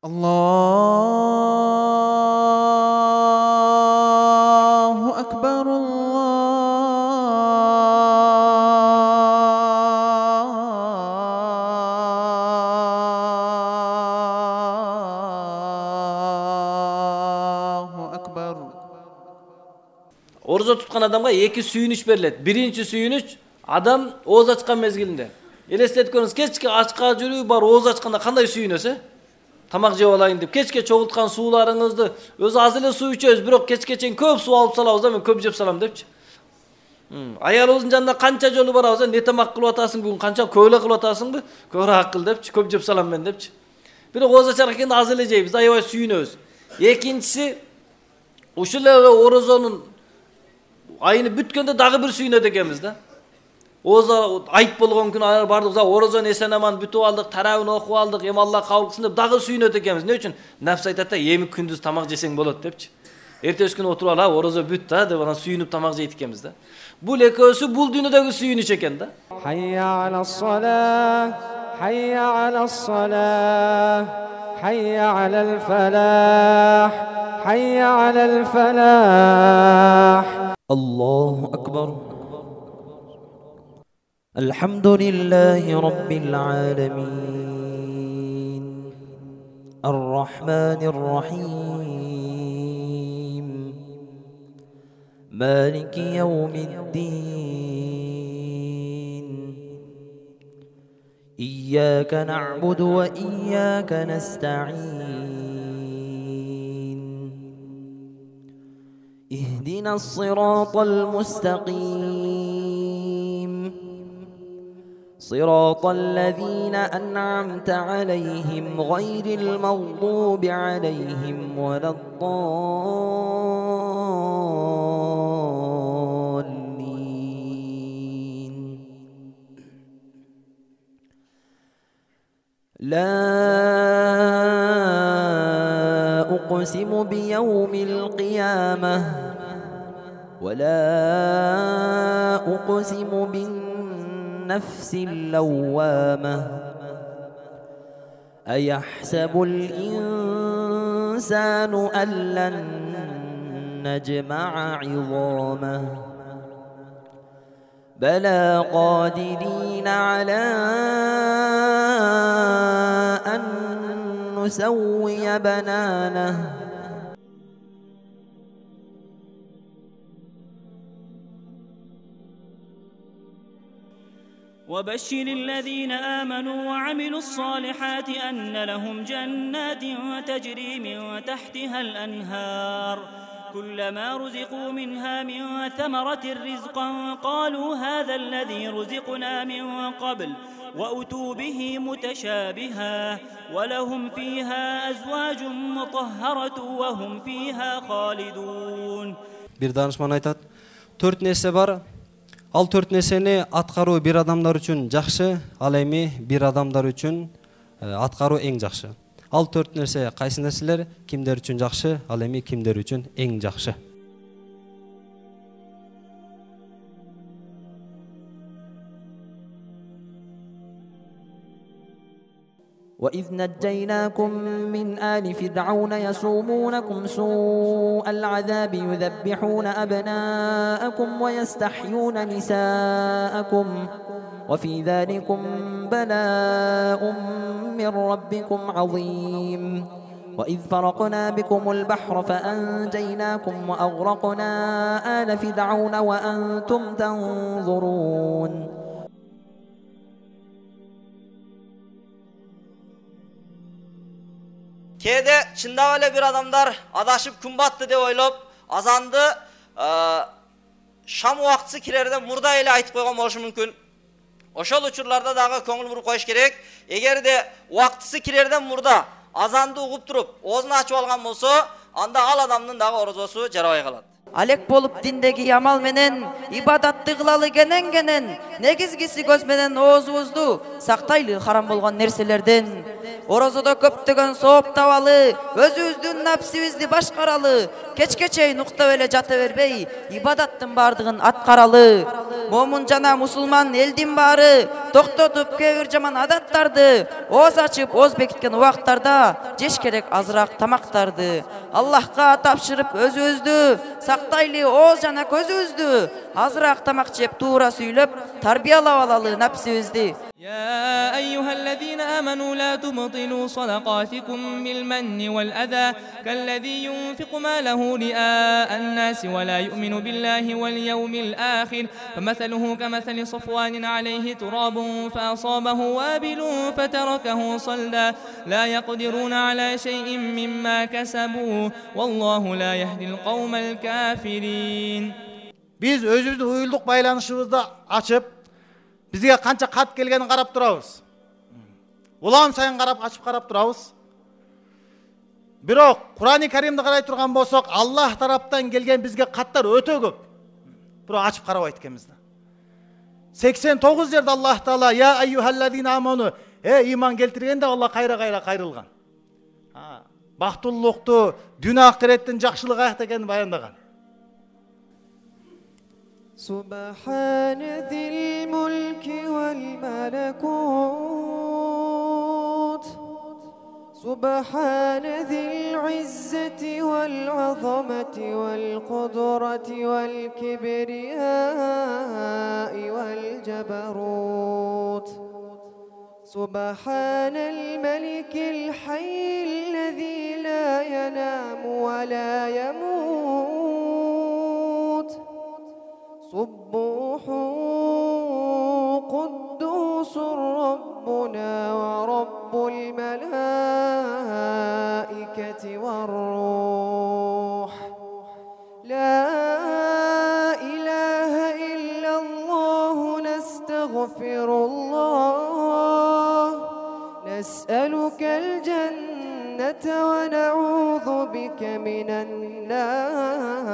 الله أكبر الله أكبر. Орзо туткан адамга эки сүйүнүч берилет. Биринчи сүйүнүч адам ооз ачкан мезгилинде. Элестетип көрүңүз, кечке ачка жүрүү бар, ооз ачканда кандай сүйүнөсү? Тамак жеп алайын деп, кечке чогулткан сууларыңызды өзү аз эле суу ичебиз, бирок кечке чейин көп суу алып салабыз да, мен көп жеп салам депчи. Аялыбыздын жанына канча жолу барабыз, не тамак кылып атасың бүгүн, канча көп эле кылып атасыңбы? Көбүрөөк кыл депчи, көп жеп салам мен депчи. Бирок ооз ачар экен аз эле жейбиз, аябай сүйүнөбүз. Экинчиси ушул эле орозонун айыны бүткөндө дагы бир сүйүнөт экенбиз да. Ооз айт болгон күнү бардык, орозон эсен аман бүтүп алдык, тарабын окуп алдык, эми Алла кабыл кылсын деп дагы сүйүнөт экенбиз. Эмне үчүн? Нафс айтат да, эми күндүз тамак жесең болот депчи. Эртеси күнү отуруп алып, орозо бүт да деп анан сүйүнүп тамак жейт экенбиз да. Бул экөөсү бул дүйнөдөгү сүйүнүч экен да. Хайя алас-салах, хайя алас-салах, хайя алал-фалах, хайя алал-фалах. Allahu akbar. Alhamdulillahi rabbil alamin. Ar-Rahmanir Rahim. Maliki yawmiddin. Iyyaka na'budu wa iyyaka nasta'in. Ihdina as-siratal mustaqim. صراط الذين أنعمت عليهم غير المغضوب عليهم ولا الضالين. لا أقسم بيوم القيامة ولا أقسم بالنفس اللوامة أيحسب الإنسان أن لن نجمع عظامه بلى قادرين على أن نسوي بنانه وبشر الذين آمنوا وعملوا الصالحات أن لهم جنات تجري من تحتها الأنهار كلما رزقوا منها من ثمرة رزقا قالوا هذا الذي رزقنا من قبل وأتوا به متشابها ولهم فيها أزواج مطهرة وهم فيها خالدون. Bir danışman aytat, 4 nese var. Ал 4 несени аткаруу бир адамдар үчүн жакшы, ал эми бир адамдар үчүн аткаруу эң жакшы. Ал 4 нерсе кайсы нерселер, кимдер үчүн жакшы, ал эми кимдер үчүн эң жакшы. وإذ نجيناكم من آل فرعون يسومونكم سوء العذاب يذبحون أبناءكم ويستحيون نساءكم وفي ذلكم بلاء من ربكم عظيم وإذ فرقنا بكم البحر فأنجيناكم وأغرقنا آل فرعون وأنتم تنظرون. Kede çında öyle bir adamlar adaşıp gün battı diye oylop azandı Şam vakti kirerde murda ile aytıp koygan boluşu mümkün. Oşol uçurlarda dağı köngül burup koyuş gerek. Eğer de vaktisi kirerden murda azandı uğup durup oğuzunu açıp algan bolsa anda al adamның dağı orozosu jarabay kalat. Алек болуп диндеги ямал менен ибадатты кылалы кенен негизгиси көз менен оозубузду сактайлы харам болгон нерселерден орозодо көптөгөн сооп табалы өзүбүздүн напсибизди башкаралы кечке чейин уктап эле жата бербей, ибадаттын бардыгын аткаралы. Момун жана мусулман элдин баары токтотуп кээ бир жаман адаттарды, ооз ачып ооз бекиткен убактарда жеш керек азыраак тамактарды. Аллахка тапшырып өзүбүздү сактайлы, ооз жана көзүбүздү азыраак тамак жеп, туура сүйлөп, тарбиялап алалы напсибизди. يا أيها الذين آمنوا لا تبطلوا صدقاتكم بالمن والأذى كالذي ينفق ماله رئاء الناس ولا يؤمن بالله واليوم الآخر فمثله كمثل صفوان عليه تراب فأصابه وابل فتركه صلدا لا يقدرون على شيء مما كسبوا والله لا يهدي القوم الكافرين. Biz özümüzde uyulduk baylanışımızda açıp bizge kança kat kelgeni qarap turabız. Ulan sayın açıp qarap turabız. Бирок Кур'ан-ы Каримди карай турган болсок, Аллах тараптан келген бизге каттар өтө көп. Бирок ачып карабайт экенбиз да. 89 жерде Аллах Таала я айюхаллазина аману иман келтиргенде Аллах кайра кайрылган. Бактылуулукту, дүнө акыреттин жакшылык аякта экенин баяндаган. سبحان ذي الملك والملكوت سبحان ذي العزة والعظمة والقدرة والكبرياء والجبروت سبحان الملك الحي الذي لا ينام ولا يموت سبوح قدوس ربنا ورب الملائكة والروح لا إله إلا الله نستغفر الله نسألك الجنة ونعوذ بك من النار